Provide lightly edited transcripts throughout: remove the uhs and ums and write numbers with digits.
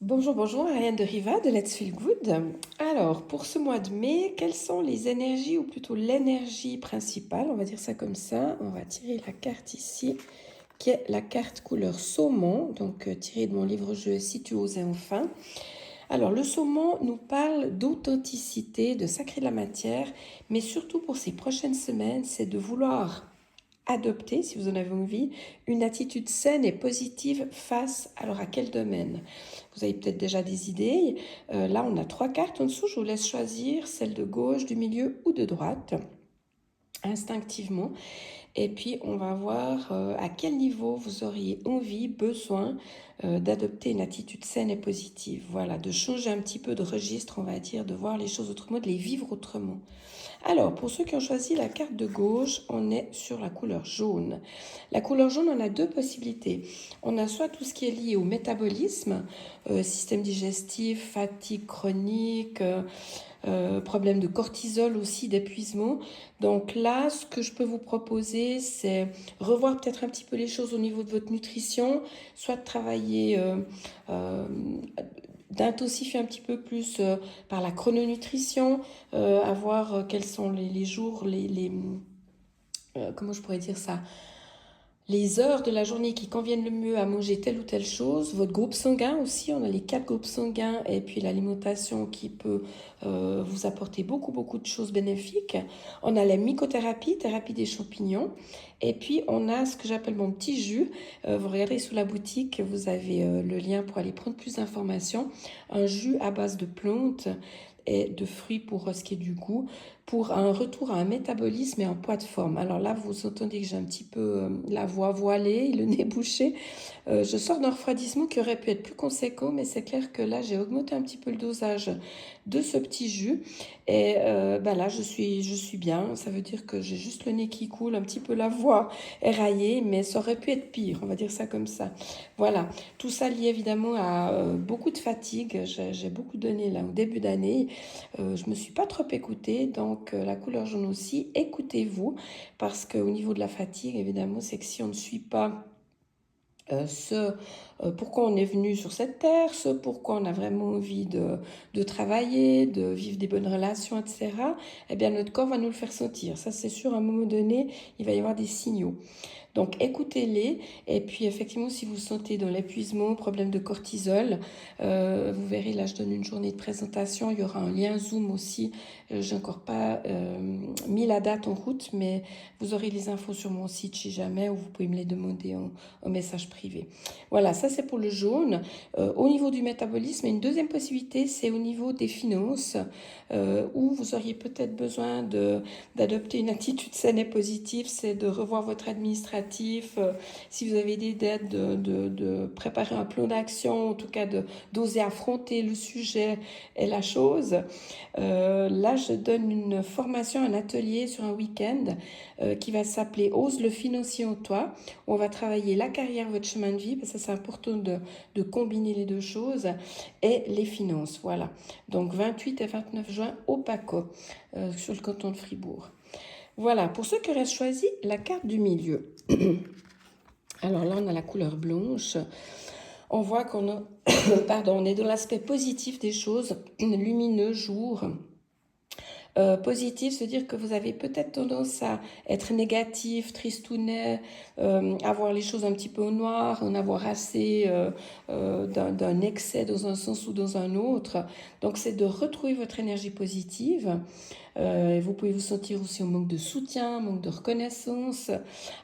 Bonjour, bonjour, Ariane de Riva de Let's Feel Good. Alors, pour ce mois de mai, quelles sont les énergies, ou plutôt l'énergie principale, on va dire ça comme ça. On va tirer la carte ici, qui est la carte couleur saumon, donc tirée de mon livre-jeu Si tu osais enfin. Alors, le saumon nous parle d'authenticité, de sacrer la matière, mais surtout pour ces prochaines semaines, c'est de vouloir adopter, si vous en avez envie, une attitude saine et positive face, alors à quel domaine? Vous avez peut-être déjà des idées. Là, on a trois cartes en dessous. Je vous laisse choisir celle de gauche, du milieu ou de droite, instinctivement. Et puis, on va voir à quel niveau vous auriez envie, besoin d'adopter une attitude saine et positive. Voilà, de changer un petit peu de registre, on va dire, de voir les choses autrement, de les vivre autrement. Alors, pour ceux qui ont choisi la carte de gauche, on est sur la couleur jaune. La couleur jaune, on a deux possibilités. On a soit tout ce qui est lié au métabolisme, système digestif, fatigue chronique, problème de cortisol aussi, d'épuisement. Donc là, ce que je peux vous proposer, c'est revoir peut-être un petit peu les choses au niveau de votre nutrition, soit de travailler d'intensifier un petit peu plus par la chrononutrition, à voir quels sont les jours, comment je pourrais dire ça, les heures de la journée qui conviennent le mieux à manger telle ou telle chose, votre groupe sanguin aussi, on a les quatre groupes sanguins et puis l'alimentation qui peut vous apporter beaucoup de choses bénéfiques. On a la mycothérapie, thérapie des champignons, et puis on a ce que j'appelle mon petit jus. Vous regardez sous la boutique, vous avez le lien pour aller prendre plus d'informations. Un jus à base de plantes et de fruits pour ce qui est du goût, pour un retour à un métabolisme et un poids de forme. Alors là, vous entendez que j'ai un petit peu la voix voilée, le nez bouché. Je sors d'un refroidissement qui aurait pu être plus conséquent, mais c'est clair que là, j'ai augmenté un petit peu le dosage de ce petit jus. Et là, je suis bien. Ça veut dire que j'ai juste le nez qui coule, un petit peu la voix éraillée, mais ça aurait pu être pire, on va dire ça comme ça. Voilà, tout ça lié évidemment à beaucoup de fatigue. J'ai beaucoup donné là au début d'année. Je me suis pas trop écoutée, donc la couleur jaune aussi. Écoutez-vous, parce qu'au niveau de la fatigue, évidemment, c'est que si on ne suit pas pourquoi on est venu sur cette terre, ce pourquoi on a vraiment envie de travailler, de vivre des bonnes relations, etc., eh bien notre corps va nous le faire sentir. Ça, c'est sûr, à un moment donné, il va y avoir des signaux. Donc écoutez-les, et puis effectivement si vous sentez dans l'épuisement, problème de cortisol, vous verrez là je donne une journée de présentation, il y aura un lien Zoom aussi, j'ai encore pas mis la date en route, mais vous aurez les infos sur mon site si jamais, ou vous pouvez me les demander en message privé. Voilà, ça c'est pour le jaune. Au niveau du métabolisme, une deuxième possibilité, c'est au niveau des finances, où vous auriez peut-être besoin d'adopter une attitude saine et positive, c'est de revoir votre administratif, si vous avez des dettes, de préparer un plan d'action, en tout cas d'oser affronter le sujet et la chose. Là, je donne une formation, un atelier sur un week-end qui va s'appeler Ose le financier en toi. On va travailler la carrière, votre chemin de vie, parce que c'est important de combiner les deux choses, et les finances. Voilà. Donc 28 et 29 juin au PACO, sur le canton de Fribourg. Voilà, pour ceux qui auraient choisi la carte du milieu. Alors là, on a la couleur blanche. On voit qu'on a, pardon, on est dans l'aspect positif des choses, lumineux, jour. Positif, se dire que vous avez peut-être tendance à être négatif, tristounet, avoir les choses un petit peu au noir, en avoir assez d'un excès dans un sens ou dans un autre. Donc c'est de retrouver votre énergie positive. Vous pouvez vous sentir aussi au manque de soutien, manque de reconnaissance.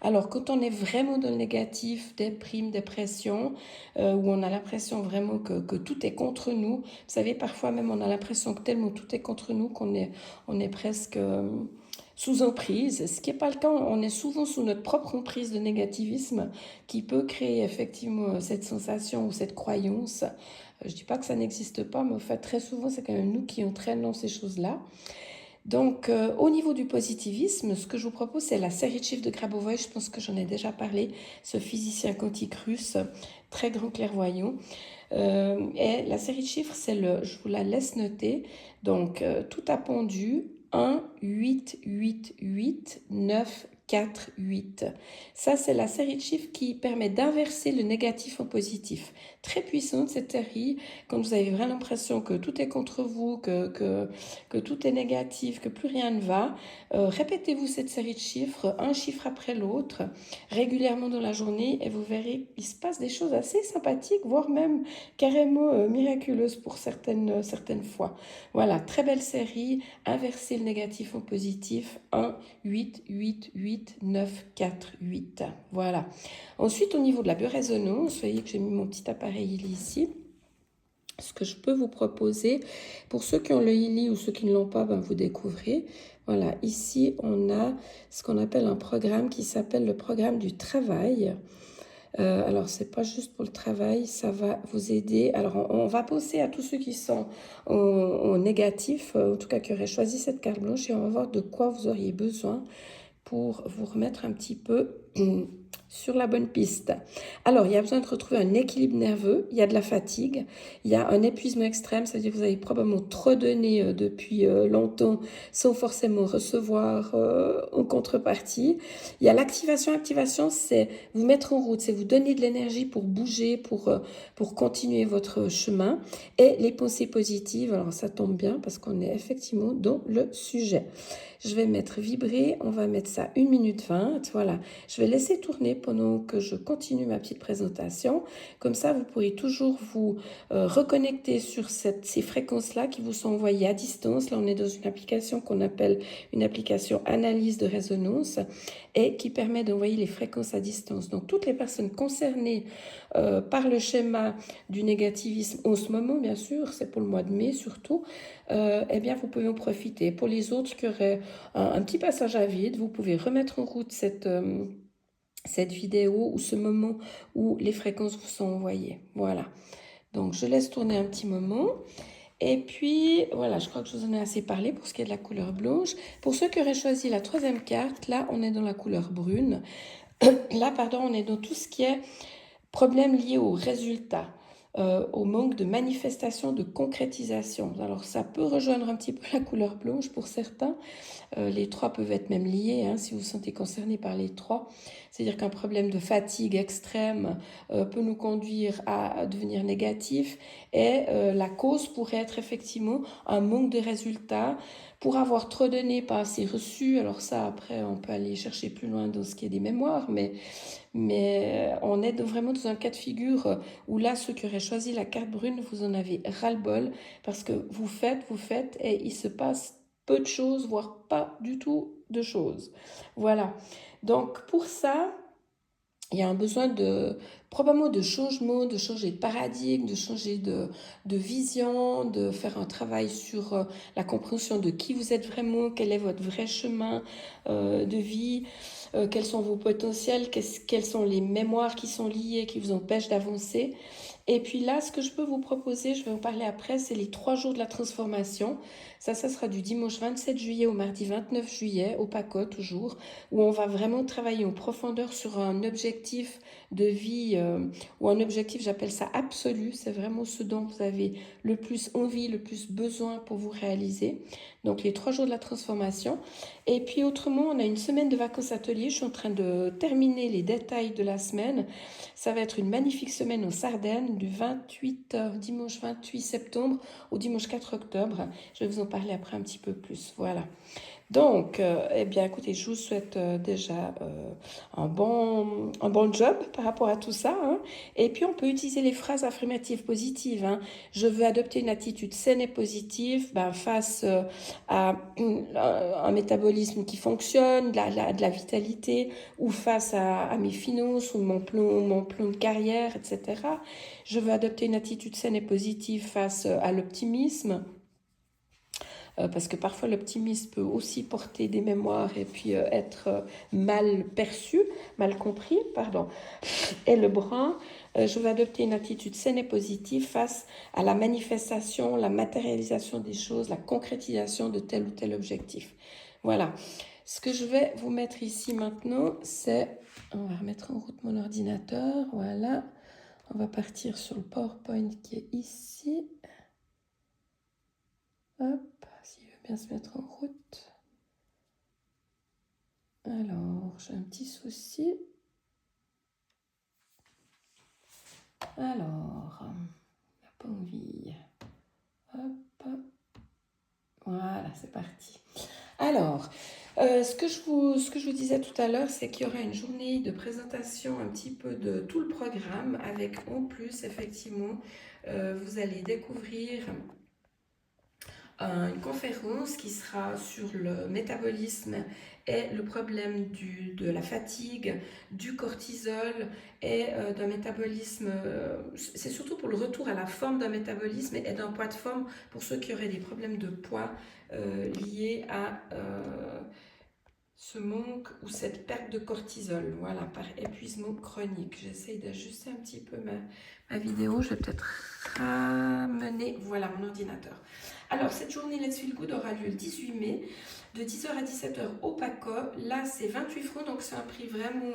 Alors quand on est vraiment dans le négatif, déprime, dépression, où on a l'impression vraiment que tout est contre nous, vous savez, parfois même on a l'impression que tellement tout est contre nous qu'on est presque sous emprise, ce qui n'est pas le cas. On est souvent sous notre propre emprise de négativisme qui peut créer effectivement cette sensation ou cette croyance. Je ne dis pas que ça n'existe pas, mais en fait, très souvent, c'est quand même nous qui entraînons ces choses-là. Donc, au niveau du positivisme, ce que je vous propose, c'est la série de chiffres de Grabovoi. Je pense que j'en ai déjà parlé, ce physicien quantique russe, très grand clairvoyant. Et la série de chiffres, je vous la laisse noter. Donc, tout a pendu, 1, 8, 8, 8, 9, 4, 8. Ça, c'est la série de chiffres qui permet d'inverser le négatif en positif. Très puissante cette série, quand vous avez vraiment l'impression que tout est contre vous, que tout est négatif, que plus rien ne va. Répétez-vous cette série de chiffres, un chiffre après l'autre, régulièrement dans la journée, et vous verrez qu'il se passe des choses assez sympathiques, voire même carrément miraculeuses pour certaines fois. Voilà, très belle série, inverser le négatif en positif, 1, 8, 8, 8, 9, 4, 8. Voilà. Ensuite, au niveau de la biorésonance, vous voyez que j'ai mis mon petit appareil ici. Ce que je peux vous proposer, pour ceux qui ont le ILI ou ceux qui ne l'ont pas, ben vous découvrez. Voilà, ici, on a ce qu'on appelle un programme qui s'appelle le programme du travail. Alors, c'est pas juste pour le travail, ça va vous aider. Alors, on va penser à tous ceux qui sont au négatif, en tout cas qui auraient choisi cette carte blanche, et on va voir de quoi vous auriez besoin pour vous remettre un petit peu sur la bonne piste. Alors, il y a besoin de retrouver un équilibre nerveux, il y a de la fatigue, il y a un épuisement extrême, c'est-à-dire que vous avez probablement trop donné depuis longtemps sans forcément recevoir en contrepartie. Il y a l'activation. Activation, c'est vous mettre en route, c'est vous donner de l'énergie pour bouger, pour continuer votre chemin. Et les pensées positives, alors ça tombe bien parce qu'on est effectivement dans le sujet. Je vais mettre vibrer, on va mettre ça 1 minute 20, voilà. Je vais laisser tourner pendant que je continue ma petite présentation. Comme ça, vous pourrez toujours vous reconnecter sur ces fréquences-là qui vous sont envoyées à distance. Là, on est dans une application qu'on appelle une application analyse de résonance et qui permet d'envoyer les fréquences à distance. Donc, toutes les personnes concernées par le schéma du négativisme en ce moment, bien sûr, c'est pour le mois de mai surtout, eh bien, vous pouvez en profiter. Pour les autres qui auraient un petit passage à vide, vous pouvez remettre en route cette vidéo ou ce moment où les fréquences vous sont envoyées. Voilà. Donc, je laisse tourner un petit moment. Et puis, voilà, je crois que je vous en ai assez parlé pour ce qui est de la couleur blanche. Pour ceux qui auraient choisi la troisième carte, là, on est dans la couleur brune. Là, pardon, on est dans tout ce qui est problème lié au résultat. Au manque de manifestation, de concrétisation. Alors ça peut rejoindre un petit peu la couleur blanche pour certains. Les trois peuvent être même liés, hein, si vous vous sentez concerné par les trois. C'est-à-dire qu'un problème de fatigue extrême peut nous conduire à devenir négatif et la cause pourrait être effectivement un manque de résultats. Pour avoir trop donné, pas assez reçu, alors ça après on peut aller chercher plus loin dans ce qui est des mémoires, mais on est vraiment dans un cas de figure où là, ceux qui auraient choisi la carte brune, vous en avez ras-le-bol parce que vous faites et il se passe peu de choses, voire pas du tout de choses. Voilà. Donc pour ça, il y a un besoin probablement de changement, de changer de paradigme, de changer de vision, de faire un travail sur la compréhension de qui vous êtes vraiment, quel est votre vrai chemin de vie, quels sont vos potentiels, quelles sont les mémoires qui sont liées, qui vous empêchent d'avancer. Et puis là, ce que je peux vous proposer, je vais en parler après, c'est les 3 jours de la transformation. Ça sera du dimanche 27 juillet au mardi 29 juillet, au PACO toujours, où on va vraiment travailler en profondeur sur un objectif de vie, ou un objectif, j'appelle ça absolu. C'est vraiment ce dont vous avez le plus envie, le plus besoin pour vous réaliser. Donc les 3 jours de la transformation. Et puis autrement, on a une semaine de vacances ateliers. Je suis en train de terminer les détails de la semaine. Ça va être une magnifique semaine aux Sardennes du 28, dimanche 28 septembre au dimanche 4 octobre. Je vais vous en parler après un petit peu plus. Voilà. Donc, eh bien, écoutez, je vous souhaite déjà un bon job par rapport à tout ça, hein. Et puis, on peut utiliser les phrases affirmatives positives, hein. Je veux adopter une attitude saine et positive face à un métabolisme qui fonctionne, de la vitalité, ou face à mes finances ou mon plan de carrière, etc. Je veux adopter une attitude saine et positive face à l'optimisme. Parce que parfois l'optimisme peut aussi porter des mémoires et puis être mal perçu, mal compris, pardon. Et le brun, je vais adopter une attitude saine et positive face à la manifestation, la matérialisation des choses, la concrétisation de tel ou tel objectif. Voilà. Ce que je vais vous mettre ici maintenant, c'est... On va remettre en route mon ordinateur, voilà. On va partir sur le PowerPoint qui est ici. Hop, s'il veut bien se mettre en route. Alors, j'ai un petit souci. Alors, on n'a pas envie. Hop. Voilà, c'est parti. Alors, ce que je vous disais tout à l'heure, c'est qu'il y aura une journée de présentation un petit peu de tout le programme, avec en plus, effectivement, vous allez découvrir une conférence qui sera sur le métabolisme et le problème de la fatigue, du cortisol et d'un métabolisme, c'est surtout pour le retour à la forme d'un métabolisme et d'un poids de forme pour ceux qui auraient des problèmes de poids liés à ce manque ou cette perte de cortisol, voilà, par épuisement chronique. J'essaye d'ajuster un petit peu ma vidéo, je vais peut-être ramener, voilà, mon ordinateur. Alors, cette journée Let's Feel Good aura lieu le 18 mai, de 10h à 17h au PACO. Là, c'est 28 francs, donc c'est un prix vraiment,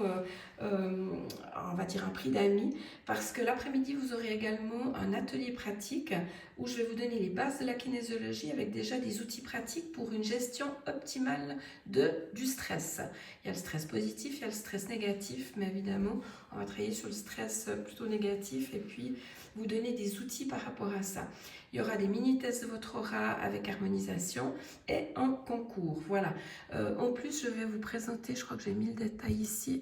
on va dire un prix d'amis, parce que l'après-midi, vous aurez également un atelier pratique où je vais vous donner les bases de la kinésiologie avec déjà des outils pratiques pour une gestion optimale du stress. Il y a le stress positif, il y a le stress négatif, mais évidemment, on va travailler sur le stress plutôt négatif et puis vous donner des outils par rapport à ça. Il y aura des mini-tests de votre aura avec harmonisation et un concours. Voilà. En plus, je vais vous présenter, je crois que j'ai mis le détail ici.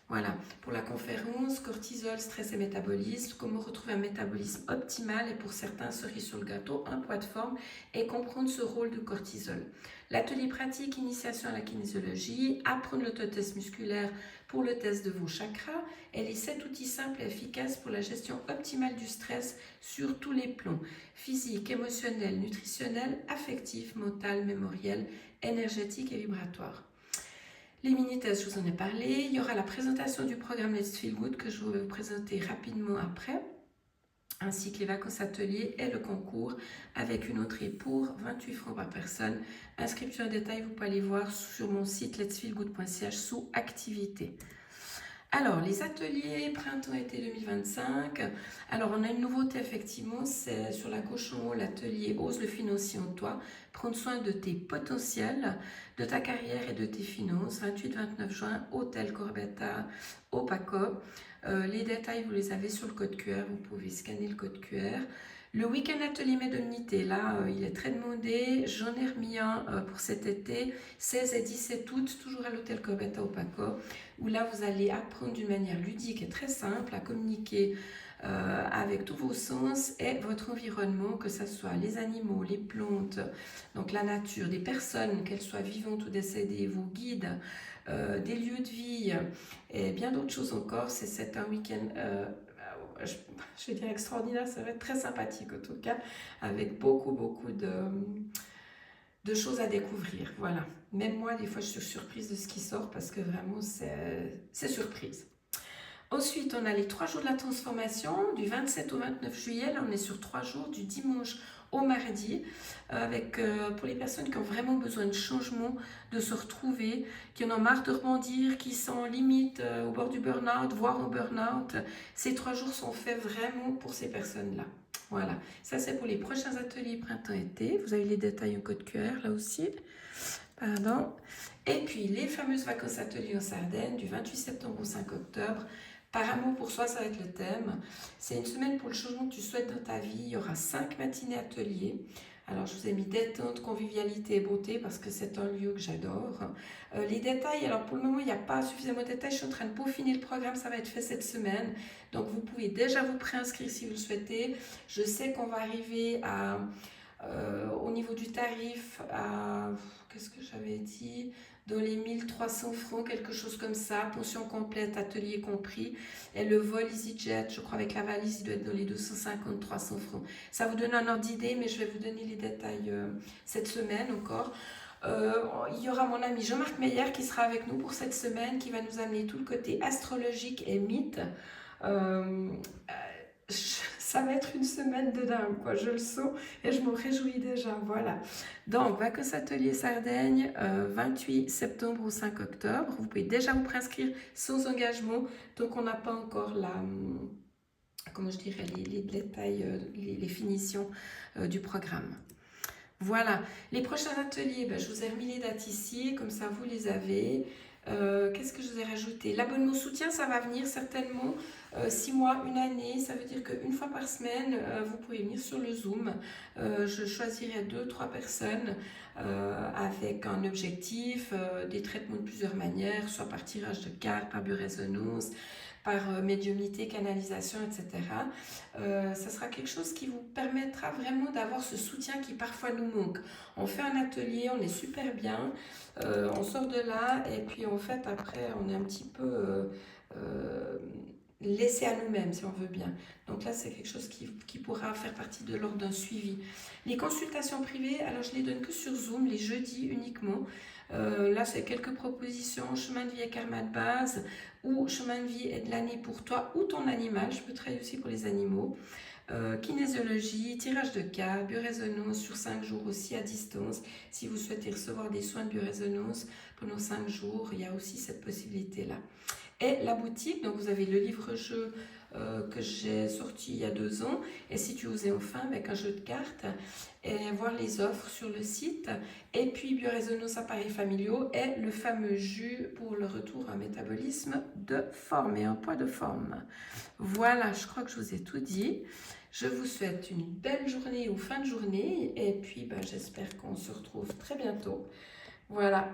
Voilà, pour la conférence, cortisol, stress et métabolisme, comment retrouver un métabolisme optimal et pour certains, cerise sur le gâteau, un poids de forme et comprendre ce rôle de cortisol. L'atelier pratique, initiation à la kinésiologie, apprendre l'autotest musculaire pour le test de vos chakras et les 7 outils simples et efficaces pour la gestion optimale du stress sur tous les plans, physique, émotionnel, nutritionnel, affectif, mental, mémoriel, énergétique et vibratoire. Les mini-tests, je vous en ai parlé. Il y aura la présentation du programme Let's Feel Good que je vais vous présenter rapidement après, ainsi que les vacances ateliers et le concours avec une entrée pour 28 francs par personne. Inscription en détail, vous pouvez aller voir sur mon site letsfeelgood.ch sous activités. Alors, les ateliers printemps-été 2025. Alors, on a une nouveauté, effectivement, c'est sur la gauche en haut, l'atelier Ose le financier en toi. Prendre soin de tes potentiels, de ta carrière et de tes finances. 28-29 juin, Hôtel Corbetta, au PACO. Les détails, vous les avez sur le code QR. Vous pouvez scanner le code QR. Le week-end atelier médiumnité, là, il est très demandé. J'en ai remis un pour cet été, 16 et 17 août, toujours à l'hôtel Corbetta au PACO, où là, vous allez apprendre d'une manière ludique et très simple à communiquer avec tous vos sens et votre environnement, que ce soit les animaux, les plantes, donc la nature, des personnes, qu'elles soient vivantes ou décédées, vos guides, des lieux de vie et bien d'autres choses encore. C'est un week-end je vais dire extraordinaire, ça va être très sympathique en tout cas, avec beaucoup de choses à découvrir. Voilà. Même moi, des fois, je suis surprise de ce qui sort parce que vraiment, c'est surprise. Ensuite, on a les 3 jours de la transformation, du 27 au 29 juillet. Là, on est sur 3 jours, du dimanche au mardi, avec pour les personnes qui ont vraiment besoin de changement, de se retrouver, qui en ont marre de rebondir, qui sont limite au bord du burn-out, voire au burn-out. Ces 3 jours sont faits vraiment pour ces personnes-là. Voilà, ça c'est pour les prochains ateliers printemps-été. Vous avez les détails en code QR là aussi. Pardon. Et puis les fameuses vacances ateliers en Sardaigne du 28 septembre au 5 octobre. Par amour pour soi, ça va être le thème. C'est une semaine pour le changement que tu souhaites dans ta vie. Il y aura 5 matinées ateliers. Alors, je vous ai mis détente, convivialité et beauté parce que c'est un lieu que j'adore. Les détails, alors pour le moment, il n'y a pas suffisamment de détails. Je suis en train de peaufiner le programme, ça va être fait cette semaine. Donc, vous pouvez déjà vous préinscrire si vous le souhaitez. Je sais qu'on va arriver à, au niveau du tarif, à, qu'est-ce que j'avais dit ? Dans les 1300 francs, quelque chose comme ça, pension complète, atelier compris. Et le vol EasyJet, je crois avec la valise, il doit être dans les 250-300 francs. Ça vous donne un ordre d'idée, mais je vais vous donner les détails cette semaine encore. Il y aura mon ami Jean-Marc Meyer qui sera avec nous pour cette semaine, qui va nous amener tout le côté astrologique et mythe. Ça va être une semaine de dingue, quoi. Je le sens et je m'en réjouis déjà. Voilà. Donc, vacances atelier Sardaigne, 28 septembre au 5 octobre. Vous pouvez déjà vous préinscrire sans engagement. Donc, on n'a pas encore comment je dirais, les détails, les finitions du programme. Voilà. Les prochains ateliers, je vous ai remis les dates ici, comme ça vous les avez. Qu'est-ce que je vous ai rajouté? L'abonnement soutien, ça va venir certainement 6 mois, une année. Ça veut dire qu'une fois par semaine, vous pouvez venir sur le Zoom. Je choisirai 2, 3 personnes avec un objectif, des traitements de plusieurs manières, soit par tirage de cartes, par biorésonance, par médiumnité, canalisation, etc. Ça sera quelque chose qui vous permettra vraiment d'avoir ce soutien qui parfois nous manque. On fait un atelier, on est super bien, on sort de là et puis en fait après on est un petit peu laissé à nous-mêmes si on veut bien. Donc là c'est quelque chose qui pourra faire partie de l'ordre d'un suivi. Les consultations privées, alors je les donne que sur Zoom, les jeudis uniquement. Là c'est quelques propositions, chemin de vie et karma de base ou chemin de vie et de l'année pour toi ou ton animal, je peux travailler aussi pour les animaux. Kinésiologie, tirage de cartes, biorésonance sur 5 jours aussi à distance. Si vous souhaitez recevoir des soins de biorésonance pendant 5 jours, il y a aussi cette possibilité-là. Et la boutique, donc vous avez le livre-jeu que j'ai sorti il y a 2 ans, et si tu osais enfin avec un jeu de cartes, et voir les offres sur le site, et puis biorésonance appareils familiaux, et le fameux jus pour le retour à un métabolisme de forme et un poids de forme. Voilà, je crois que je vous ai tout dit. Je vous souhaite une belle journée ou fin de journée, et puis j'espère qu'on se retrouve très bientôt. Voilà.